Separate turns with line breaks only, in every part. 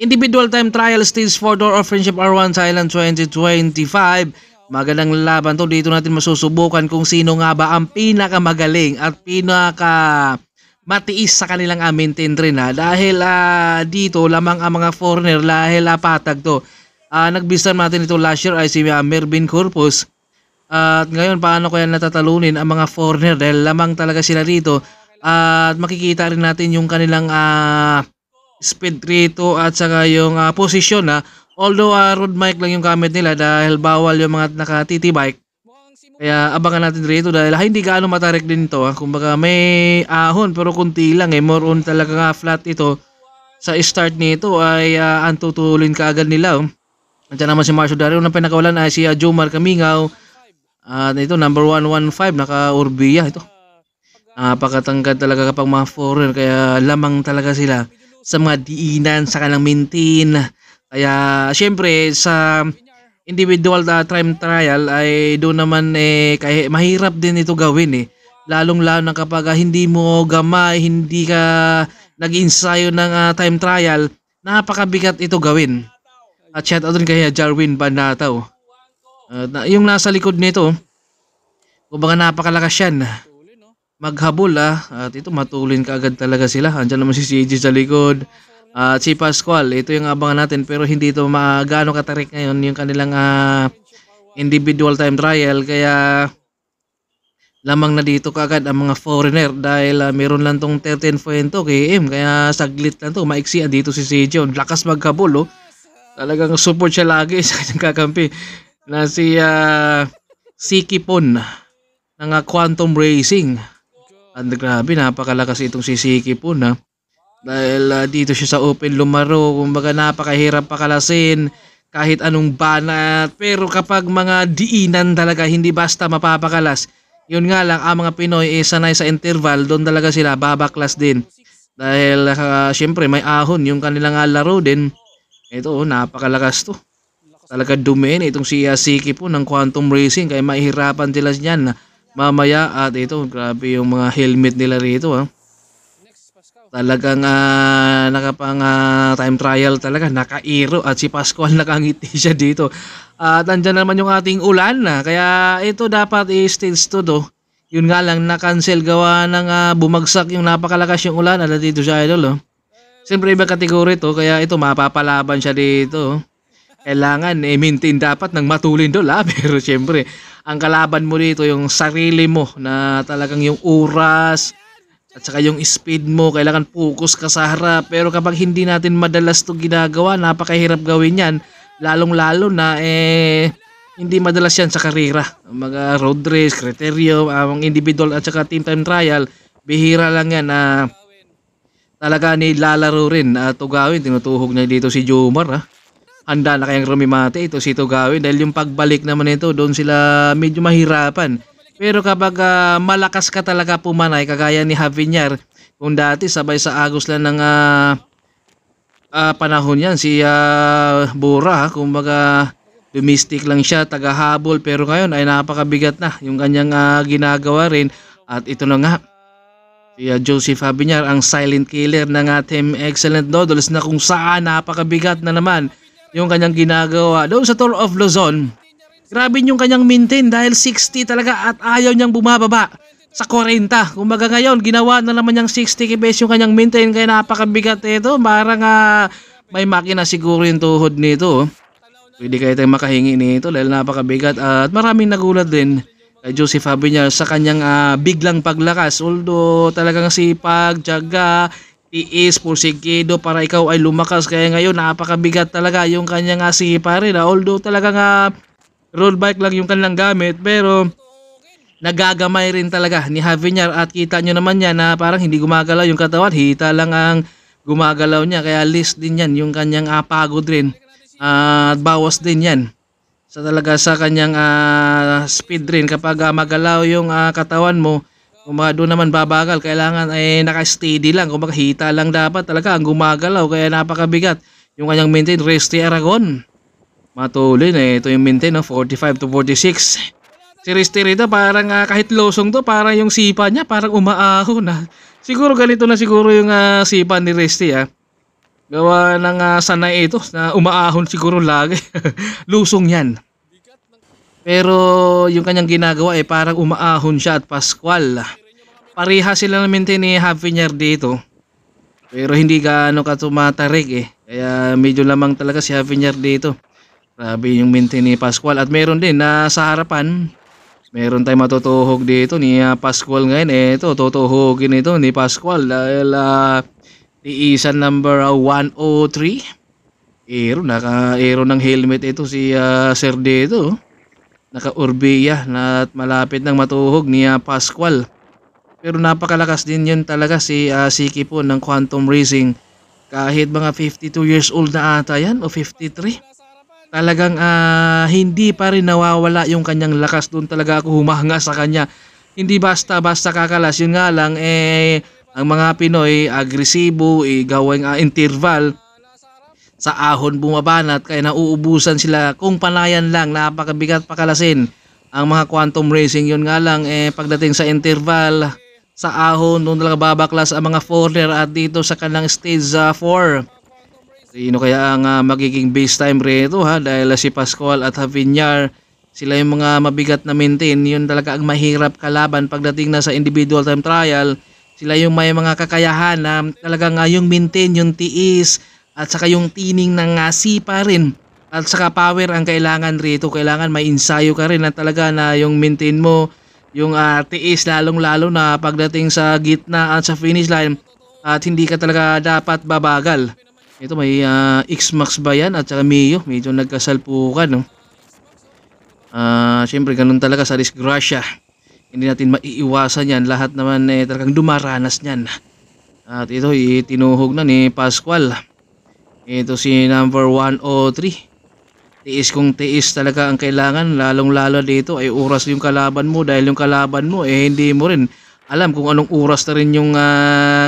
Individual time trial stage 4 door of Friendship R1 Thailand 2025. Magandang laban to. Dito natin masusubukan kung sino nga ba ang pinakamagaling at pinaka matiis sa kanilang maintain rin dahil dito lamang ang mga foreigner dahil patag to. Nagbisa natin ito last year ay si Mervin Corpus. At ngayon paano kaya natatalunin ang mga foreigner dahil lamang talaga sila dito. At makikita rin natin yung kanilang speed rito at saka yung posisyon although road mic lang yung gamit nila dahil bawal yung mga naka-TT bike. Kaya abangan natin rito dahil hindi gaano matarik din ito. Kumbaga may ahon pero kunti lang more on talaga flat ito. Sa start nito ay antutulin ka agad nila. Andiyan naman si Marcio Dario na pinakawalan ay si Jomar Kamingaw. At ito number 115 naka-Urbia ito. Napakatangkad talaga kapag mga foreigner kaya lamang talaga sila sa mga diinan sa kanilang maintain. Kaya syempre sa individual time trial ay doon naman kaya mahirap din ito gawin lalong lalo na kapag hindi mo gamay, hindi ka nag-ensayo ng time trial, napakabigat ito gawin. At shout out rin kay Jarwin Banataw. Yung nasa likod nito, kumbaga napakalakas yan maghabol at ito matulin ka agad talaga sila. Andiyan naman si CJ sa likod at si Pascual, ito yung abangan natin pero hindi ito gaano katarik ngayon yung kanilang individual time trial kaya lamang na dito kaagad ang mga foreigner dahil meron lang tong 13.2 km kaya saglit lang to maiksi dito si CJ. Lakas maghabol talagang support siya lagi sa kanyang kakampi na si Siki Pon ng Quantum Racing. At grabe napakalakas itong si Siki Pon dahil dito siya sa open lumaro, kumbaga napakahirap pakalasin kahit anong banat pero kapag mga diinan talaga hindi basta mapapakalas. Yun nga lang ang mga Pinoy sanay sa interval, doon talaga sila babaklas din dahil syempre may ahon yung kanilang laro din. Ito napakalakas to. Talaga dumi itong si Siki po ng Quantum Racing kaya mahihirapan sila niyan mamaya. At ito grabe yung mga helmet nila rito talagang nakapang time trial talaga nakairo at si Pascual nakangiti siya dito. At andyan naman yung ating ulan kaya ito dapat stage 2 do. Yun nga lang na-cancel gawa ng bumagsak yung napakalakas yung ulan dito sa idol Siyempre iba kategory to kaya ito mapapalaban siya dito. Kailangan maintain dapat ng matulin doon pero siyempre ang kalaban mo dito yung sarili mo na talagang yung oras at saka yung speed mo, kailangan focus ka sa harap. Pero kapag hindi natin madalas to ginagawa, napakahirap gawin yan. Lalong-lalo na hindi madalas yan sa karera. Mga road race, kriterio, ang individual at saka team time trial, bihira lang yan na talaga nilalaro rin. Tugawin, tinutuhog na dito si Jomar Handa na kayang rumimate ito si Tugawin dahil yung pagbalik naman ito, doon sila medyo mahirapan. Pero kapag malakas ka talaga pumanay, kagaya ni Javier, kung dati sabay sa Agos lang ng panahon yan, si Bora, kumbaga domestic lang siya, tagahabol, pero ngayon ay napakabigat na yung kanyang ginagawa rin. At ito na nga, si Joseph Javier, ang silent killer ng Team Excellent Noodles na kung saan napakabigat na naman yung kanyang ginagawa. Doon sa Tour of Luzon, grabe yung kanyang maintain dahil 60 talaga at ayaw niyang bumababa sa 40. Kumbaga ngayon, ginawa na naman niyang 60 kbs yung kanyang maintain kaya napakabigat ito. Parang may makina siguro yung tuhod nito. Pwede kayo tayong makahingi nito dahil napakabigat. At maraming nagulat din kay Joseph Javier sa kanyang biglang paglakas. Although talagang sipag, tiyaga, tiis, pursigido para ikaw ay lumakas. Kaya ngayon napakabigat talaga yung kanyang sipa rin. Although talagang road bike lang yung kanilang gamit pero nagagamay rin talaga ni Javier at kita nyo naman yan na parang hindi gumagalaw yung katawan, hita lang ang gumagalaw niya kaya list din yan yung kanyang pagod rin at bawas din yan talaga sa kanyang speed rin kapag magalaw yung katawan mo. Kumbaga doon naman babagal, kailangan ay naka-steady lang, kumbaga hita lang dapat talaga ang gumagalaw kaya napakabigat yung kanyang maintain. Resty Aragon matulin ito yung maintain 45 to 46. Si Resty rito parang kahit losong to parang yung sipa niya parang umaaho na. Siguro ganito na siguro yung sipa ni Resty Gawa ng sanay ito na umaahon siguro lagi. Lusong yan. Pero yung kanyang ginagawa ay parang umaahon siya at Pascual. Pareha sila na maintain ni Javier dito. Pero hindi gaano ka tumatarik eh. Kaya medyo lamang talaga si Javier dito. Grabe yung maintain ni Pascual. At meron din na sa harapan. Meron tayong matutuhog dito ni Pascual ngayon. Ito, tutuhogin ito ni Pascual dahil tiisan number 103. Naka-aero ng helmet ito si Sir dito. Naka-Orbea na malapit ng matuhog ni Pascual. Pero napakalakas din yun talaga si Siki po ng Quantum Racing. Kahit mga 52 years old na ata yan o 53. Talagang hindi pa rin nawawala yung kanyang lakas. Doon talaga ako humanga sa kanya. Hindi basta-basta kakalas. Yun nga lang ang mga Pinoy agresibo, gawing interval. Sa ahon bumabanat kaya nauubusan sila kung panayan lang, napakabigat pakalasin ang mga Quantum Racing. Yun nga lang pagdating sa interval sa ahon doon talaga babaklas ang mga foreigner at dito sa kanang stage 4. Sino kaya ang magiging base time rito dahil si Pascual at Javier sila yung mga mabigat na maintain. Yun talaga ang mahirap kalaban pagdating na sa individual time trial. Sila yung may mga kakayahan na talagang yung maintain, yung tiis at saka yung tining ng sipa rin at saka power ang kailangan rito. Kailangan may ensayo ka rin na talaga na yung maintain mo yung tiis lalong lalo na pagdating sa gitna at sa finish line at hindi ka talaga dapat babagal. Ito may X-Max ba yan at saka Mio medyo nagkasalpukan no? Siyempre ganun talaga sa disgrasya, hindi natin maiiwasan yan, lahat naman talagang dumaranas nyan. At ito tinuhog na ni Pascual. Ito si number 103. Tiis kung tiis talaga ang kailangan. Lalong lalo dito ay oras yung kalaban mo. Dahil yung kalaban mo hindi mo rin alam kung anong oras na rin yung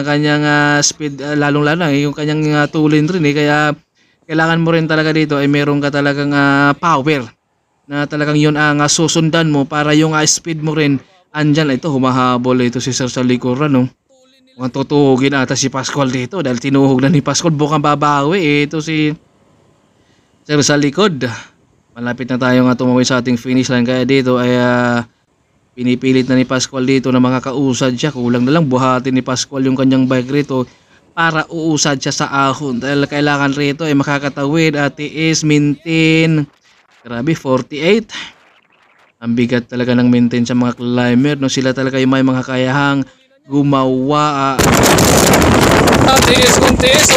kanyang speed. Lalong lalo yung kanyang tulin rin Kaya kailangan mo rin talaga dito ay meron ka talagang power. Na talagang yun ang susundan mo para yung speed mo rin andyan. Ito humahabol ito si Sir sa likuran no. Mukhang tutuhugin ata si Pascual dito dahil tinuhog na ni Pascual, bukang babawi. Ito si Sir sa likod. Malapit na tayo nga tumawid sa ating finish line kaya dito ay pinipilit na ni Pascual dito na makakausad siya. Kulang na lang buhatin ni Pascual yung kanyang bike rito para uusad siya sa ahon dahil kailangan rito ay makakatawid at tiis, maintain. Grabe 48. Ang bigat talaga ng maintain sa mga climber no. Sila talaga yung may mga kayahang gumawa. Tiis kung tiis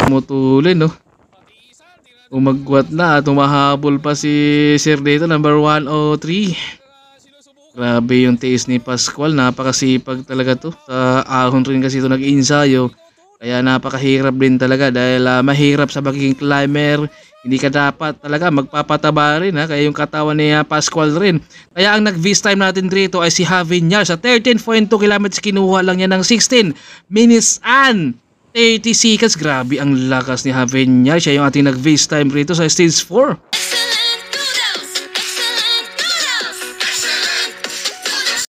mutulin no. Umagwat na at humahabol pa si Sir dito number 103. Grabe yung tiis ni Pascual, napakasipag talaga to. Sa ahon rin kasi ito nag-insayo. Kaya napakahirap din talaga dahil mahirap sa pagiging climber. Hindi ka dapat talaga magpapataba rin kaya yung katawan ni Pascual rin. Kaya ang nag-vis time natin dito ay si Javier sa 13.2 kilometers. Kinuha lang niya ng 16 minutes and 30 seconds. Grabe ang lakas ni Javier. Siya yung ating nag-vis time rito sa stage 4.